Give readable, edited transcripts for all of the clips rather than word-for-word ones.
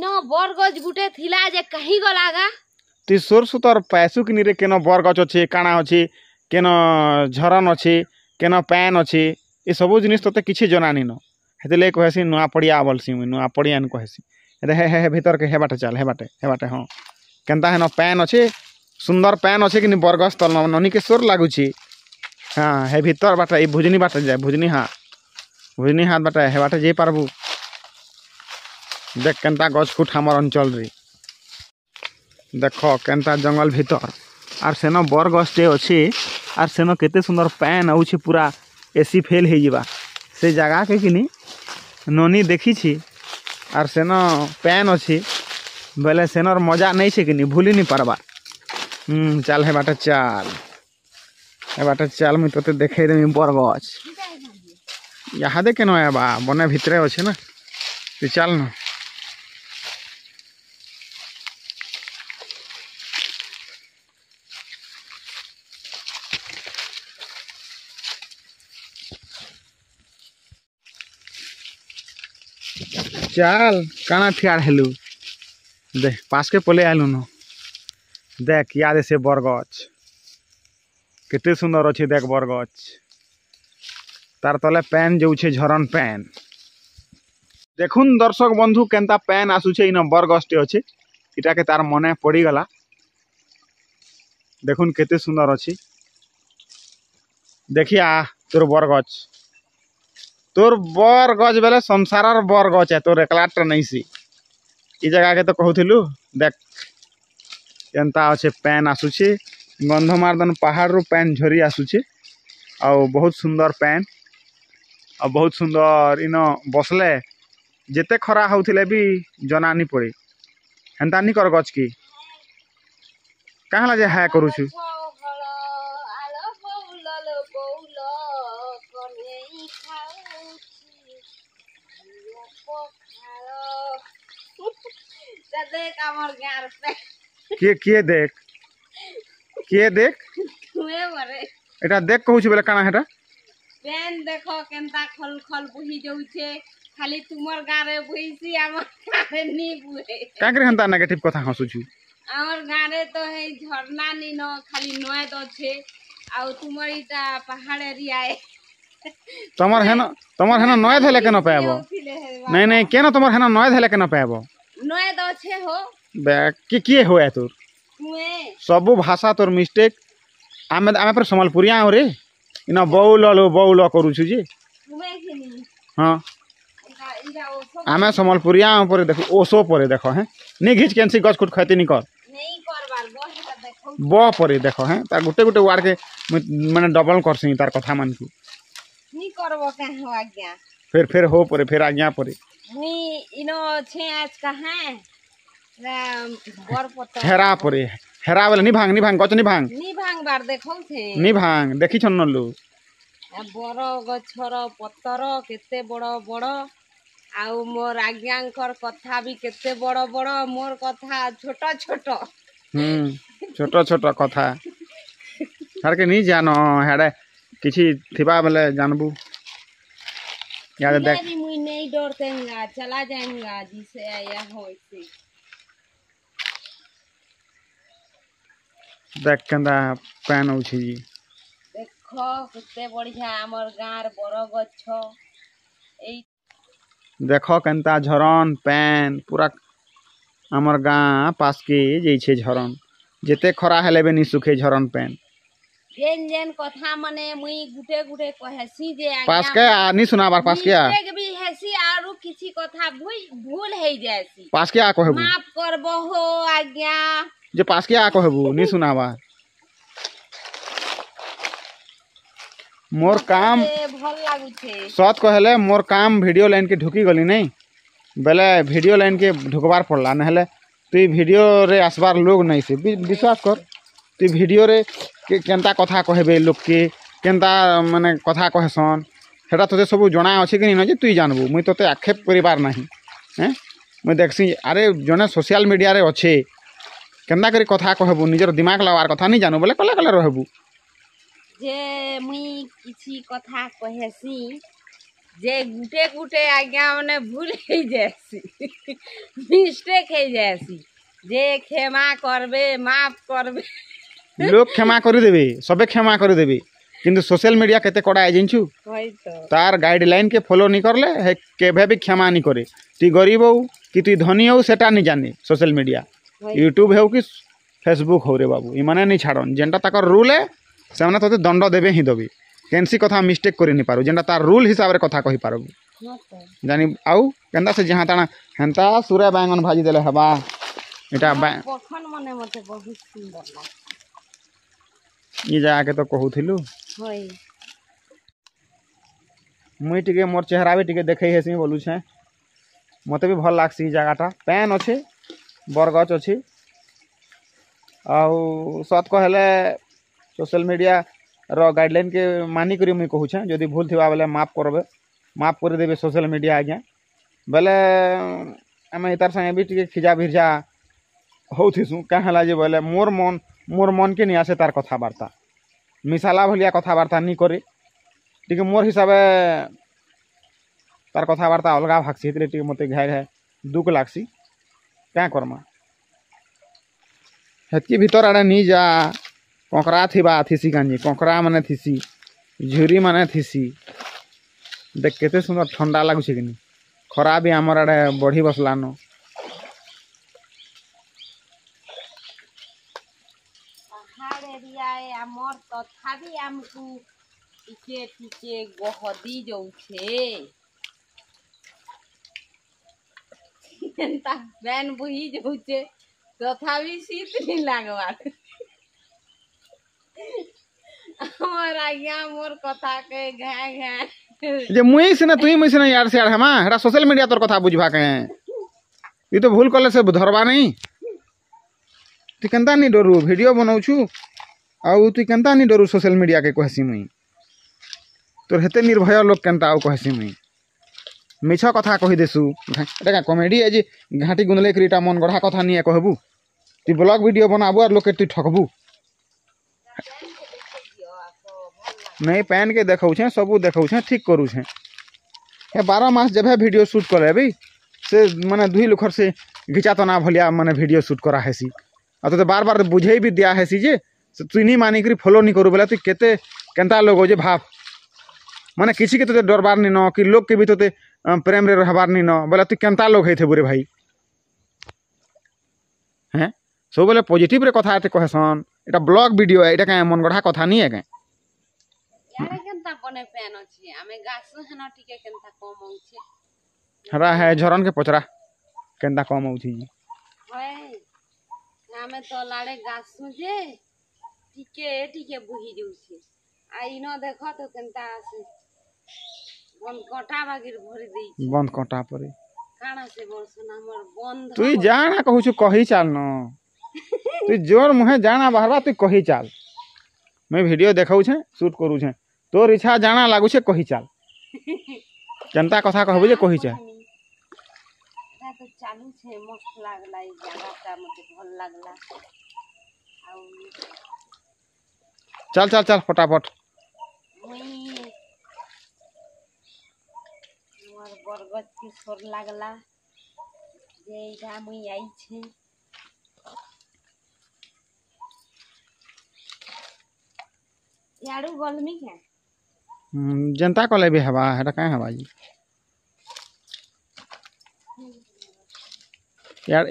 इनो बरगज गुटे थिला जे कहीं गलागा तुई सोरसु तोर पैसु कि रे केन बरगज अच्छे काଣା अच्छे केन झरन अच्छे केन पैन अच्छे ये सब जिनिस तोते किसी जना नी न हेतले कहसी नुआ पड़िया बोलसी मुई नुआ पड़िया न कहसी हे भीतर के हे बाटे चल हे बाटे हाँ केनता हेन पैन अच्छे सुंदर पैन अच्छे कि बरगज तल ननी के सोर लागुची हाँ हे भीतर बाटे ये भुजनी बाटे जाए भुजनी हाथ बाटे हे बाटे जे पारबू देख केनता गछ फुट हमर अंचल रे देख केनता जंगल भीतर आर सेन बरगछटे अच्छे आर सेन केते सुंदर पैन आउछे पूरा एसी फेल हो जावा से जगह के किनी ननी देखी छी आर सेन पैन अच्छी बोले सेनर मजा नहीं छे कि भूली नहीं पारबा चल हे बाटे चल मुझे तोते देखे देमी बरगछ यहाँ देखे न बा बने भितरे अच्छे ना तू चल न चल काना ठियार हेलु देख पास के पले आलू न देख याद से बरगछ केते सुंदर अच्छे देख बरगछ तार तले पैन जो छे झरन पैन देखुन दर्शक बंधु केनता पैन आसुचे इन बरगछटे अच्छे इटा के तार मने पड़ी गला देखुन केते सुंदर अच्छी देखिया तोर बरगछ तोर बरगछ बेले संसार बरगछ है तोर एकलाट नहीं सी ई जगह के तो कहूलु देख केनता अच्छे पैन आसुचे गंधमार्दन पहाड़ रू पैन झरी आसुचे आउ बहुत सुंदर पैन आ बहुत सुंदर इन बसले जेते खरा होउथिले भी जना नहीं पड़े हेन्ता नहीं कर गछ की कहाँ लगे है करूछु किए देख एटा देख कहूछु बेले काना हेटा पेन देखो केनता खल खल बुही जाउछे खाली तुमर गारे बुहीसी हमर गारे नी बुहे काकरे हंता नेगेटिव कथा हसुछु हमर गारे तो है झरना नी न खाली नय दछे आ तुमर इटा पहाड़ एरिया है तमर हेन नय धले के न पाएबो नहीं केन तमर हेन नय धले के न पाएबो नय दछे हो बे के होए तोर सबु भाषा तोर मिस्टेक आमे पर संबलपुरिया हो रे इना बौल करूछु जे हाँ आमे संबलपुरिया पर देखो ओसो पर देखो हैं नहीं घिच केनसी गछ खुट खैती नहीं कर ब पर देखो हैं तार गुटे गुटे वार्ड के माने डबल करसी तार कथा मान को नहीं करबो का हो आज्ञा फिर हो पर फिर आज्ञा पर नी इनो छे आज कहां बर पत्ता हेरा वाला नहीं भांग गच नहीं भांग बार देखौ थे नहीं भांग देखी छन लो बर गछर पत्तर केते बड़ बड़ आउ मोर आज्ञांकर कथा भी केते बड़ बड़ मोर कथा छोटा छोटा छोटा कथा हर के नहीं जानो हेडे किछि थिबा बेले जानबू याद देख मुई नहीं डरतेंगा चला जाएंगा जिसे आया हो इसे देख केंदा पैन होछि देखो केते बढ़िया हमर गार बड़ गछ ए देखो केंता झरन पैन पूरा हमर गाँ पास के जे छे झरन जेते खरा हेले बे नि सुखे झरन पैन जेन कथा मने मुई गुटे गुटे कहसी जे पास के आनी सुनाबार पास के आ एक भी हेसी आरु किछि कथा भूल हे जायसी पास के आ कहबू माफ करबो हो आज्ञा जे पास के आ कहबू नी सुनाबा मोर काम भल लागु छे सत कहले मोर काम वीडियो लाइन के ढुकी गली नहीं बेले वीडियो लाइन के ढुकबार पड़ला नहले तु वीडियो रे आसबार लोग नहीं से विश्वास कर तु वीडियो रे केनता कथा कहबे लोग के केनता माने कथा कहसन सेटा तोते सब जना अछि कि नहीं जे तु जानबू मुई तोते आक्षेप करिबार नहीं हैं मुई देखसी अरे जने सोशल मीडिया रे अच्छे केनता करी कथा कहबू निजर दिमाग लगार कथा नहीं जानू बोले कले कले रहबू जे मुई किछि कथा कहसी जे गुटे गुटे आज्ञा मैंने भूल ही जैसी मिस्टेक है जैसी जे क्षमा करबे माफ करबे लोक क्षमा करदेवे सबे क्षमा करदेवे किंतु सोशल मीडिया केते कड़ा है जिनछु वही तो तार गाइडलाइन के फॉलो नहीं करले हे केभे भी क्षमा नहीं करे तु गरीब हो कि तु धनी हो सेटा नहीं जाने सोशल मीडिया यूट्यूब हो कि फेसबुक हो रे बाबू इमाने नहीं छाड़न जेनटा ताकर रूल है से माने तते दंड देबे ही देबे केनसी कथा मिस्टेक करि नहीं पारू जेनटा तार रूल हिसाब रे कथा कहि पारबू हाँ तो जानी आउ केंदा से जहाँ ताना हेंता सूर्य बैंगन भाजी देले हवा एटा पखन मने मते बहुत सुंदर लागे ये जाके तो कहूथिलु होई मुई टिके मोर चेहरा भी टिके देखै हेसी बोलू छे मते भी भल लागसी जगहटा पैन अच्छे बरगछ अच्छी आउ सत कहले सोशल मीडिया रो गाइडलाइन के मानी करी मुई कहूँ छे जदि भूल थिबा बेले माफ कर देबे सोशल मीडिया आज्ञा बेले आम तार संगे भी टिके खिजा भिजा होथिसु कहेला जे बोले मोर मन के नहीं आसे तार कथबार्ता मिसाला भलिया कथबार्ता नहीं करे टिके मोर हिसाबे तार कथबार्ता अलगा भागसी टिके मते घाय घाय दुख लागसी क्या करमा हेतकी भीतर आड़े नहीं जा कंकरा थिबा थिसी कांजी कंकरा माने थिसी झुरी माने थिसी देख केते सुंदर ठंडा लागुछे कि खरा भी आमर आड़े बढ़ी बसलानो पहाड़ एरिया है आमर तथापि आमको टिके टिके गहदी जाउछे एंता बैन बुही जाउछे तथापि शीत नहीं लागबार हमर आज्ञा मोर कथा के घाय घाय जे मुई से ना तुई मुई से ना यार से यार हमा हेरा सोशल मीडिया तोर कथा बुझबा के ई तो भूल कले से धरबा नहीं तू केनता नहीं डरू वीडियो बनाउछु आउ तू केनता नहीं डरू सोशल मीडिया के कहसी मुई तोर हेते निर्भय लोग केनता आउ कहसी मुई मिछ कथा कहि देसु एटा कॉमेडी है जे घाटी गुंदले क्रीटा मन गढ़ा कथा नहीं कहबू तू ब्लॉग वीडियो बनाबू और लोग के तू ठगबू नहीं पैन के देखौ छे सबू देखौ छे ठीक करू छे हे 12 मास जब है वीडियो शूट करे भी से माने दुई लुखर से घिचा तना भलिया माने वीडियो शूट करा हेसी आ तो बार बार बुझे भी दिया हेसी जे तू नहीं मानी करी फॉलो नहीं करू बोला तू केते केनता लोग हो जे भाव माने किसी के तो डरबार नहीं न कि लोग के भी तो प्रेम रे रहबार नहीं न बोला तू केनता लोग है थे बुरे भाई हैं सब बोले पॉजिटिव रे कथा आते कहसन एटा ब्लॉग वीडियो है एटा का मन गढ़ा कथा नहीं है के यारे केनता बने पेन अछि आमे गासु हन टिके केनता कम होउछे हरा है झरन के पचरा केनता कम होउछि जी होय आमे तो लाड़े गासु जे टिके टिके बुही जाउछे आ इनो देखो तो केनता आसे बंद कटा बागिर भरि देई बंद कटा परे काना से बरसन हमर बंद तू जाना कहू छु कही चाल न तू जोर मुहे जाना बाहरबा तू कही चाल मैं वीडियो देखाऊ छे शूट करू छे तोर इच्छा जाना लागू छे कही चाल केनता कथा कहबू जे कही चाल तो चालू छे मस्त लागला ई जगहटा मते भल लागला आउ चल चल चल फटाफट मुई मोर बरगद के सोर लागला जे इटा मुई आई छे यारू गलमी के जनता कले भी हवा हेटा काहे हवा जी यार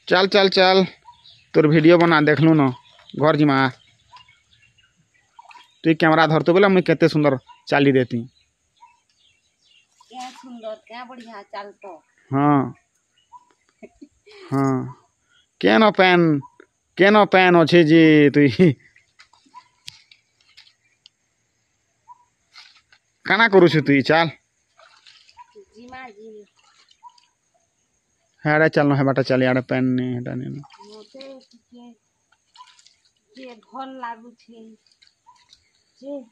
चल चल चल तोर वीडियो बना देखलू न घर जिमा तु कैमरा धरतो बोला मुई केते सुंदर चाली देती क्या सुंदर क्या बढ़िया चलतो हाँ हाँ केनो पैन अच्छे जी तुई काना करू छु तुई चल जिमा जी हेडा चल न हेबाटा चल यार पैन ने हेडा ने मोते टिके जे भल लागू छे जे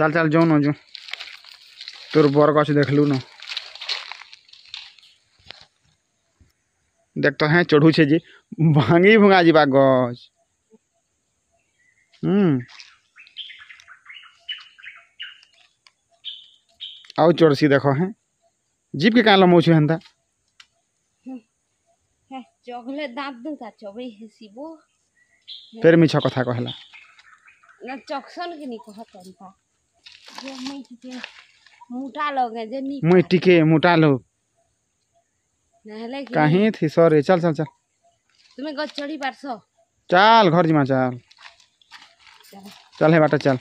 चल चल जो न जो तोर बर गछ देखलु न देख तो हैं चढ़ू छे जी भांगी भुंगा जीवा गछ आउ चढ़सी देखो हैं जीप के कान लमौ छु हेंता चगले दाँत दूता चबई हेसिबो फिर मिछ कथा कहला ना चक्सन के नी कहतनता जे मैं टिके मोटा लगे जे नी मुई टिके मोटा लो नहले कि कहीं थी सॉरी चल चल चल तुम्हें गच चढ़ी पारसो चल घर जिमा चल चल है बाटा चल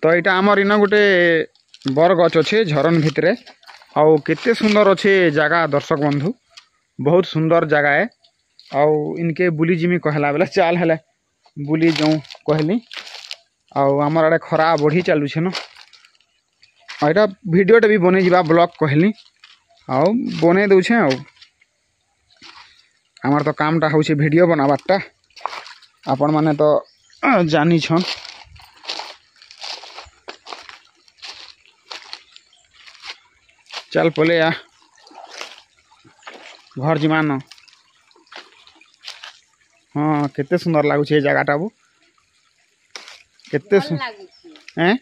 तो यहाँ आमर इन गोटे बर गच अच्छे झरन भितर आउ केते सुंदर अच्छे जगह दर्शक बंधु बहुत सुंदर जगह है आउ इनके बुली जिमी कहला बेला चाल है बुली जो कहली आउ आमर आड़े खरा बढ़ी चलुछे न यहाँ भिडियोटे भी बने जा ब्लॉग कहली आउ बने दौछे आउ आमर तो कामटा हूँ भिडियो बनाबारटा आपण माने तो जानी छन चल पले या घर जिमा न हाँ केते सुंदर लागुछे ए जगह टाबू केते हैं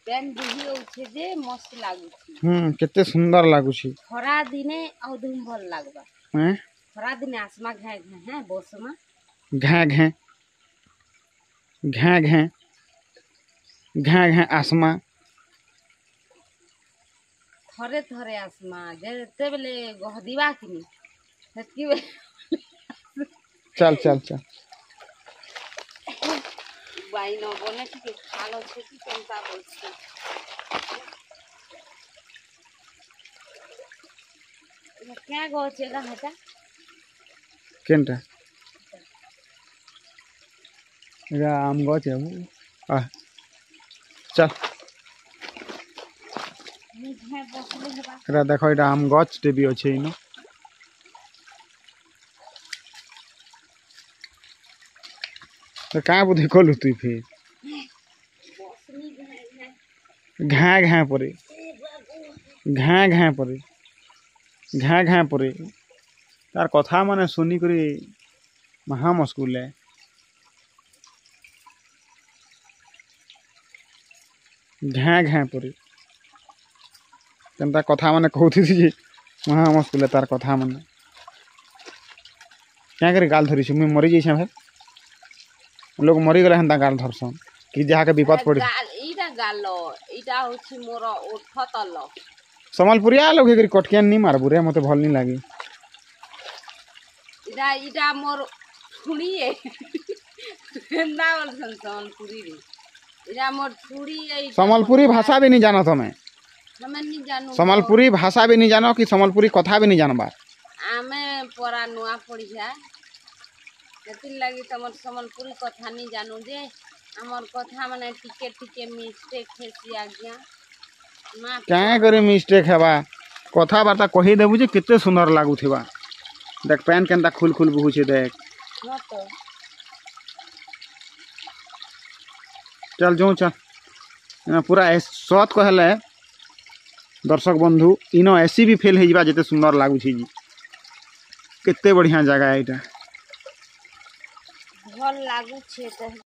पेन बुही उठे जे मस्त लागुछी केते सुंदर लागुछी खरा दिने औधुम भल लागबा हैं खरा दिने आसमा घाय घाय हैं बोसमा घे घे घे घे घे घे आसमा थरे थरे आसमा जेते बेले गहदिवा किनी सेतकी बेले चल चल चल बाइन बने टिके खालो छे कि केनता बोलछी क्या गछेगा हेता केनटा एरा आम गछ है आ चल मुझे बसले हेबा एरा देखो एटा आम गछ टे भी अच्छे इन तो क्या बुद्धि कलु तु फिर बसनी घाय घा घाय घा परे घा घा परे घा घा परे तार कथा माने सुनी करी महा मुस्कुल है घा घा परे केनता कथा माने कहती थी महा मुस्कुल है तार कथा माने क्या करे गाल धरी मुई मरी जाइछे भाई लोग मरी गले हेन्ता गाल धरसन कि जहाँ के विपद पड़ी इटा गालो इटा होछि मोर ओठतल सम्बलपुरिया लोग करी कटकिया नहीं मारबू रे मते भल नहीं लागी इटा इटा मोर छुड़िए केनता बोलसन सम्बलपुरी रे इटा मोर छुड़ी ए सम्बलपुरी भाषा भी नहीं जानो तुम्हें हमें नहीं जानू सम्बलपुरी भाषा भी नहीं जानो कि सम्बलपुरी कथा भी नहीं जानबा आमे परा नुआ पड़िया सेतिन लगी तमर सम्बलपुरी कथा नहीं जानू जे हमर कथा माने टिके टिके मिस्टेक हेसी आज्ञा माफ क्या करे मिस्टेक हेबा कथा बार्ता कही देबू जे कितने सुंदर लागुथिबा देख पैन केनता खुल खुल बहुछे देख न तो चल जो चल इना पूरा सत कहले दर्शक बंधु इनो एसी भी फेल हेजिबा जेते सुंदर लागुछि जी केते बढ़िया जगह है एटा भल लागू छे त